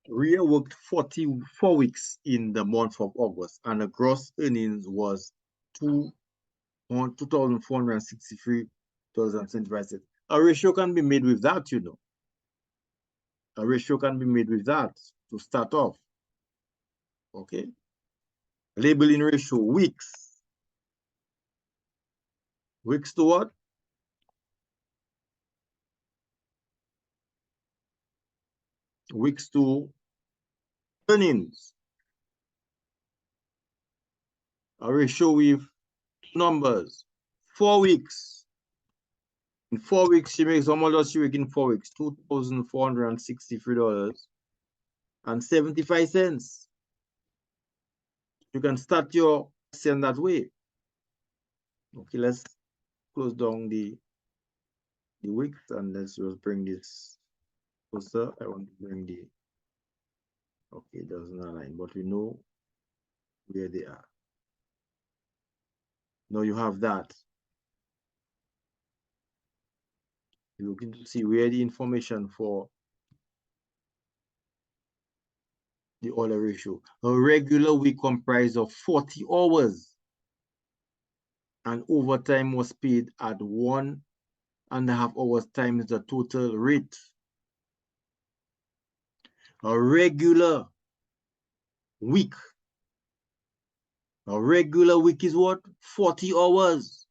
Ria worked 44 weeks in the month of August, and the gross earnings was $2,463.75. A ratio can be made with that, you know. A ratio can be made with that to start off. Okay. Labeling ratio, weeks. Weeks to what? Weeks to earnings. A ratio with numbers. 4 weeks. In 4 weeks, she makes, how much does she make in 4 weeks? $2,463.75. You can start your lesson that way. Okay, let's close down the weeks and let's just bring this closer. I want to bring the, okay, it doesn't align, but we know where they are. Now you have that. You're looking to see where the information for the order ratio. A regular week comprised of 40 hours and overtime was paid at 1.5 hours times the total rate. A regular week. A regular week is what? 40 hours.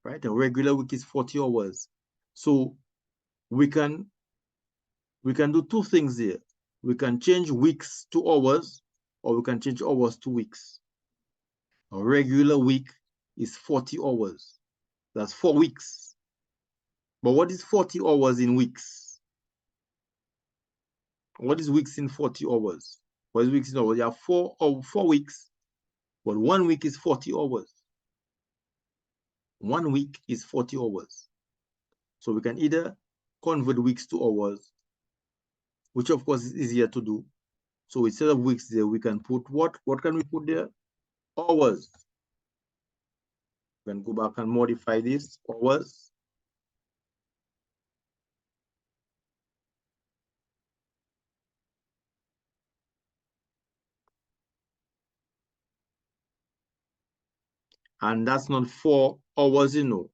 Right? A regular week is 40 hours. So we can do two things here. We can change weeks to hours, or we can change hours to weeks. A regular week is 40 hours. That's 4 weeks. But what is 40 hours in weeks? What is weeks in 40 hours? What is weeks in hours? You have 4 weeks, but 1 week is 40 hours. 1 week is 40 hours. So we can either convert weeks to hours, which of course is easier to do. So instead of weeks there, we can put what? What can we put there? Hours. We can go back and modify this, hours. And that's not 4 hours, you know,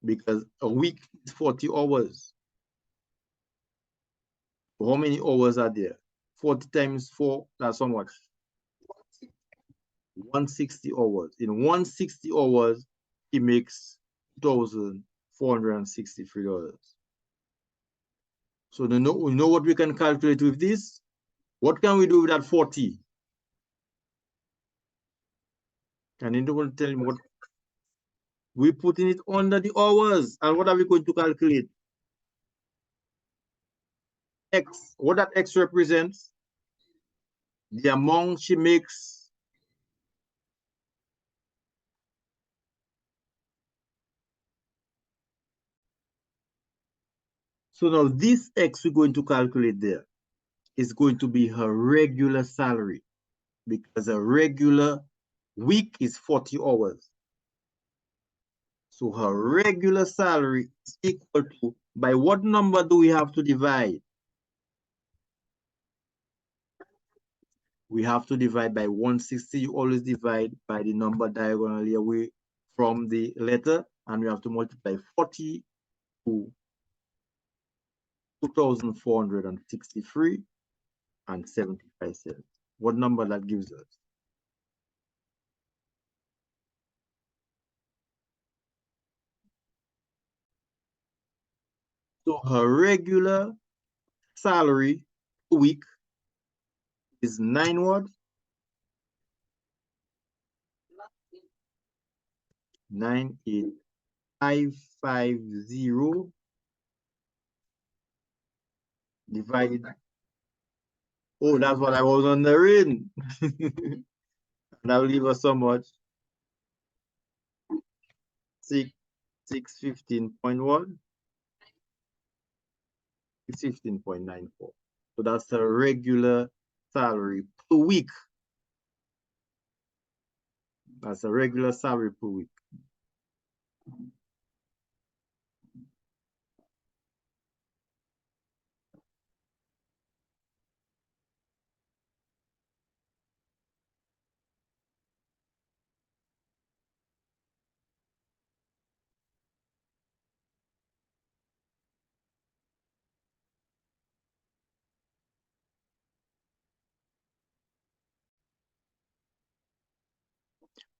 because a week is 40 hours. How many hours are there? 40 times 4, that's how much? 160 hours. In 160 hours, he makes $2,463. So we know what we can calculate with this? What can we do with that 40? Can anyone tell me what? We're putting it under the hours. And what are we going to calculate? X. What that X represents? The amount she makes. So now this X we're going to calculate there is going to be her regular salary, because a regular week is 40 hours. So her regular salary is equal to, by what number do we have to divide? We have to divide by 160. You always divide by the number diagonally away from the letter, and we have to multiply 40 to 2,463.75. What number that gives us? So her regular salary per week is 9 what? 98550 divided. Oh, that's what I was wondering. And that will leave us so much. 615.1. 615.94. So that's a regular salary per week. That's a regular salary per week.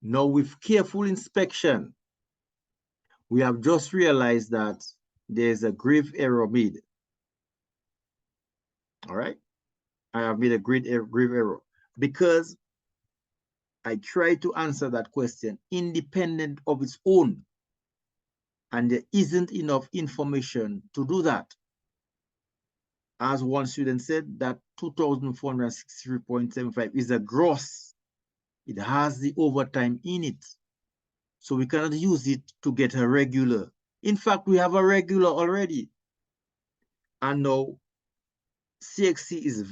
Now, with careful inspection, we have just realized that there's a grave error made. All right? I have made a grave error because I tried to answer that question independent of its own, and there isn't enough information to do that. As one student said, that 2,463.75 is a gross. It has the overtime in it. So we cannot use it to get a regular. In fact, we have a regular already. And now CXC is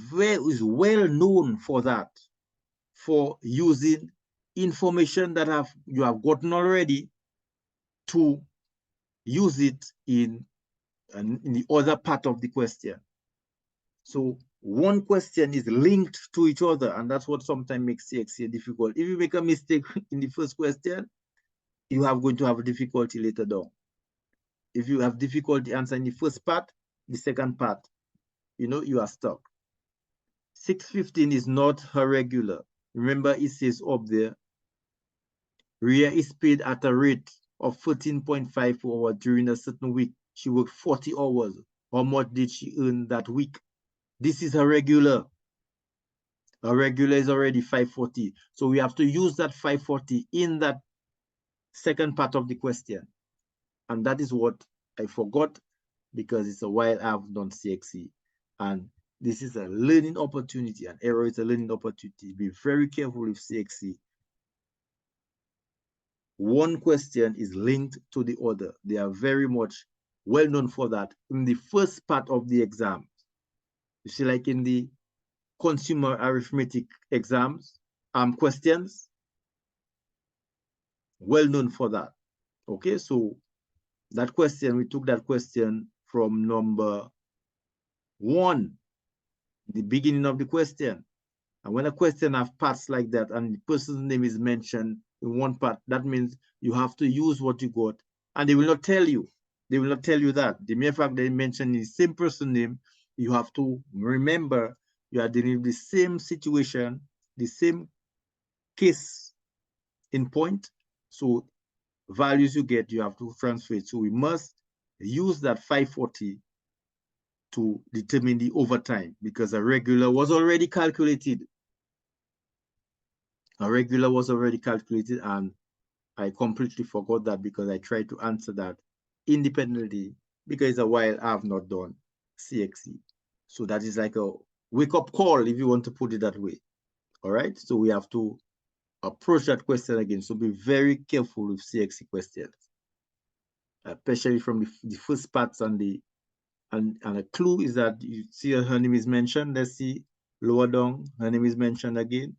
well known for that, for using information that you have gotten already to use it in the other part of the question. So one question is linked to each other, and that's what sometimes makes CXC difficult. If you make a mistake in the first question, you are going to have a difficulty later down. If you have difficulty answering the first part, the second part, you are stuck. 615 is not her regular. Remember, it says up there, Ria is paid at a rate of 14.5 hours during a certain week. She worked 40 hours. How much did she earn that week? This is her regular. Her regular is already 540. So we have to use that 540 in that second part of the question. And that is what I forgot, because it's a while I've done CXC. And this is a learning opportunity. An error is a learning opportunity. Be very careful with CXC. One question is linked to the other. They are very much well known for that in the first part of the exam. You see, like in the consumer arithmetic exams, questions, well known for that. Okay, so that question, we took that question from number 1, the beginning of the question. And when a question has parts like that and the person's name is mentioned in one part, that means you have to use what you got. And they will not tell you. They will not tell you that. The mere fact they mention the same person's name, you have to remember you are dealing with the same situation, the same case in point. So values you get, you have to transfer it. So we must use that 540 to determine the overtime, because a regular was already calculated. A regular was already calculated, and I completely forgot that because I tried to answer that independently, because it's a while I have not done CXC. So that is like a wake-up call, if you want to put it that way. All right, so we have to approach that question again. So be very careful with CXC questions, especially from the first parts. And a clue is that you see her name is mentioned. Let's see lower down, her name is mentioned again.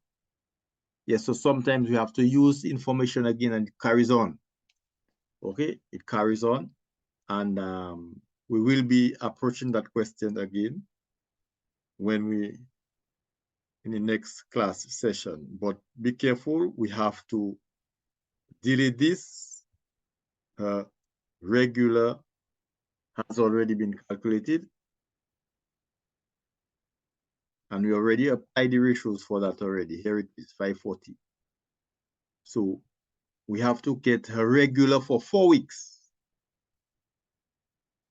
Yes, so sometimes we have to use information again, and it carries on. Okay, it carries on, and we will be approaching that question again in the next class session. But be careful, we have to delete this. Regular has already been calculated, and we already applied the ratios for that already. Here it is, 540. So we have to get a regular for 4 weeks.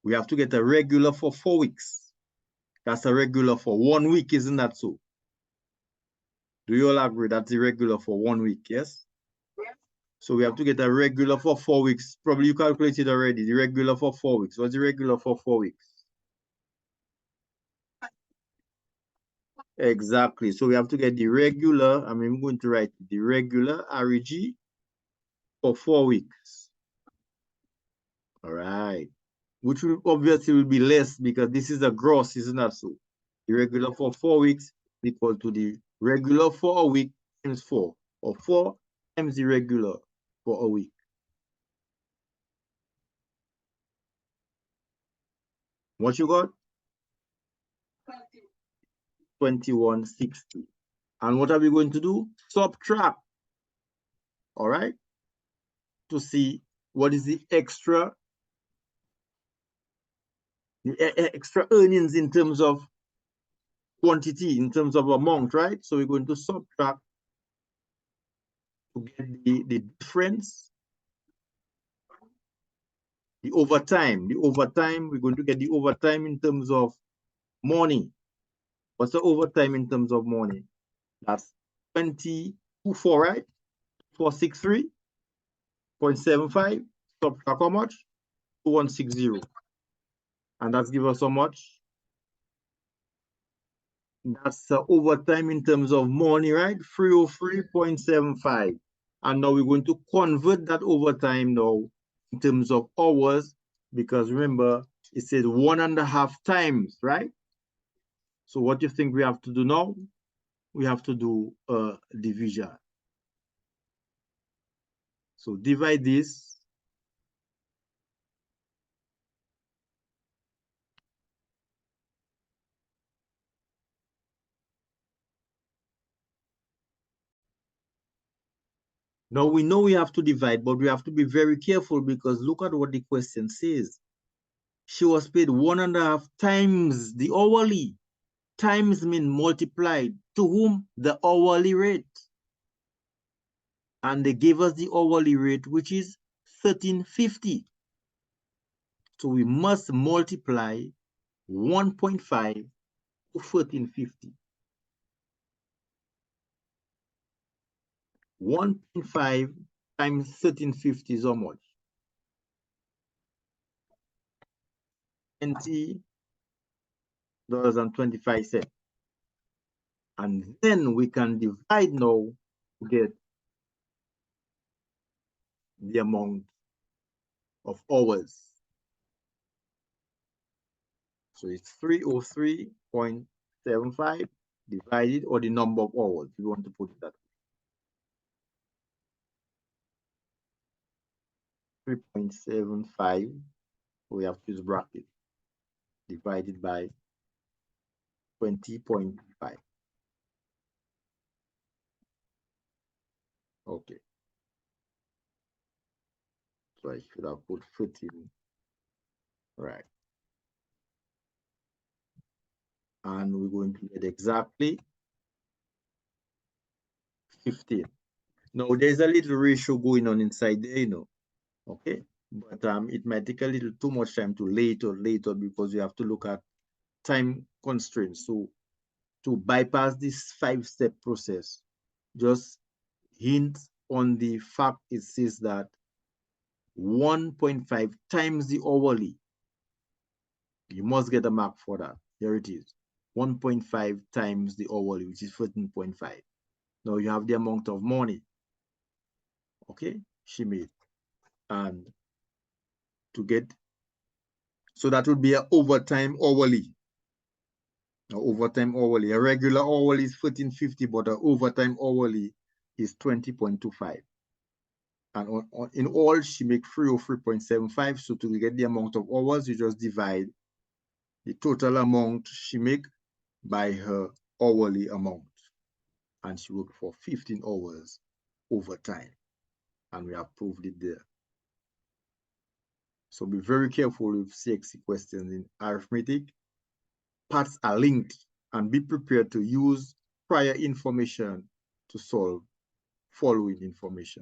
We have to get a regular for 4 weeks. That's a regular for 1 week, isn't that so? Do you all agree that's irregular for 1 week, yes? Yes. So we have to get a regular for 4 weeks. Probably you calculated already, the regular for 4 weeks. What's the regular for 4 weeks? Exactly. So we have to get the regular, I'm going to write the regular REG for 4 weeks. All right. Which will obviously be less, because this is a gross, isn't that so? The regular for 4 weeks equal to the regular for a week times 4, or 4 times the regular for a week. What you got? 2160. And what are we going to do? Subtract. All right? To see what is the extra earnings in terms of quantity, in terms of amount, right? So we're going to subtract to get the difference, the overtime. The overtime, we're going to get the overtime in terms of morning. What's the overtime in terms of morning? That's 2024, right? 463.75. Subtract how much? 2160. And that's give us how much? That's overtime in terms of money, right? 303.75. And now we're going to convert that overtime now in terms of hours, because remember, it says 1.5 times, right? So what do you think we have to do now? We have to do a division. So divide this. Now we know we have to divide, but we have to be very careful because look at what the question says. She was paid 1.5 times the hourly. Times mean multiplied. To whom? The hourly rate. And they gave us the hourly rate, which is 1350. So we must multiply 1.5 to 1350. 1.5 times 1350 is how much? $20.25. And then we can divide now to get the amount of hours. So it's 303.75 divided, or the number of hours, if you want to put it that way. 3.75, we have to use bracket, divided by 20.5. Okay. So I should have put 13, right? And we're going to get exactly 15. Now there's a little ratio going on inside there, you know. Okay, but it might take a little too much time to later because you have to look at time constraints. So to bypass this 5-step process, just hint on the fact it says that 1.5 times the hourly. You must get a mark for that. Here it is. 1.5 times the hourly, which is 14.5. Now you have the amount of money, okay, she made. And to get, so that would be an overtime hourly. Now, overtime hourly, a regular hourly is 1450, but an overtime hourly is 20.25. And in all, she make 303.75. So to get the amount of hours, you just divide the total amount she make by her hourly amount. And she worked for 15 hours overtime. And we have proved it there. So be very careful with CXC questions in arithmetic. Parts are linked, and be prepared to use prior information to solve following problems.